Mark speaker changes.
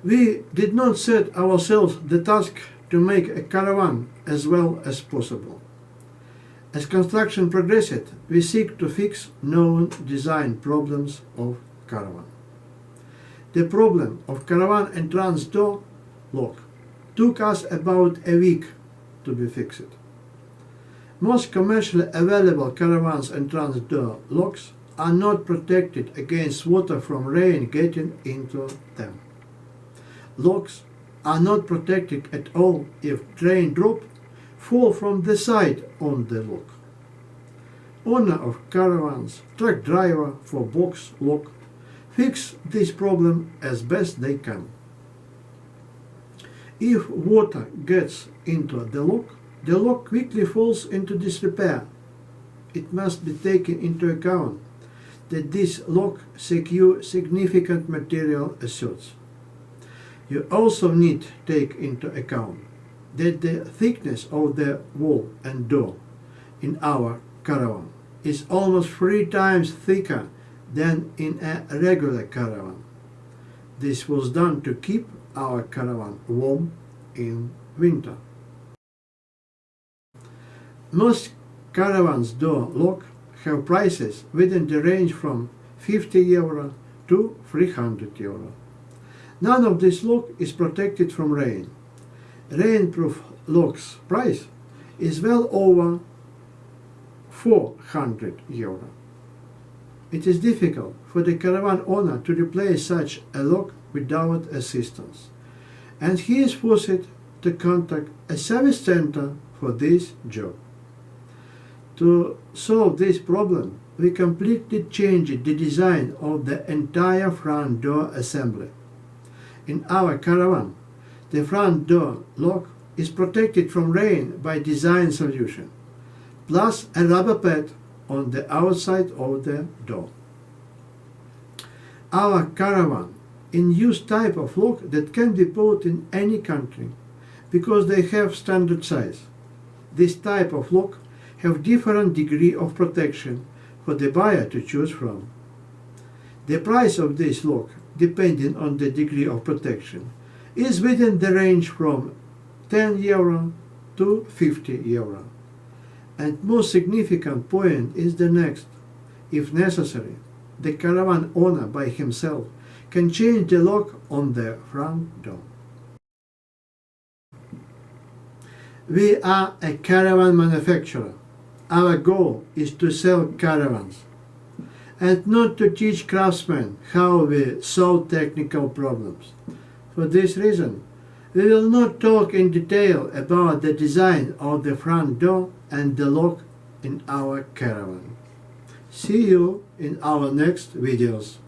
Speaker 1: We did not set ourselves the task to make a caravan as well as possible. As construction progressed, we seek to fix known design problems of caravan. The problem of caravan entrance door lock took us about a week to be fixed. Most commercially available caravans entrance door locks are not protected against water from rain getting into them. Locks are not protected at all if raindrop fall from the side on the lock. Owner of caravans, truck driver for box lock fix this problem as best they can. If water gets into the lock quickly falls into disrepair. It must be taken into account that this lock secures significant material assets. You also need to take into account that the thickness of the wall and door in our caravan is almost 3 times thicker than in a regular caravan. This was done to keep our caravan warm in winter. Most caravans door lock have prices within the range from €50 to €300. None of this lock is protected from rain. Rainproof lock's price is well over €400. It is difficult for the caravan owner to replace such a lock without assistance, and he is forced to contact a service center for this job. To solve this problem, we completely changed the design of the entire front door assembly. In our caravan, the front door lock is protected from rain by design solution, plus a rubber pad on the outside of the door. Our caravan in use type of lock that can be bought in any country because they have standard size. This type of lock have different degree of protection for the buyer to choose from. The price of this lock, depending on the degree of protection, is within the range from €10 to €50. And most significant point is the next. If necessary, the caravan owner by himself can change the lock on the front door. We are a caravan manufacturer. Our goal is to sell caravans and not to teach craftsmen how we solve technical problems. For this reason, we will not talk in detail about the design of the front door and the lock in our caravan. See you in our next videos.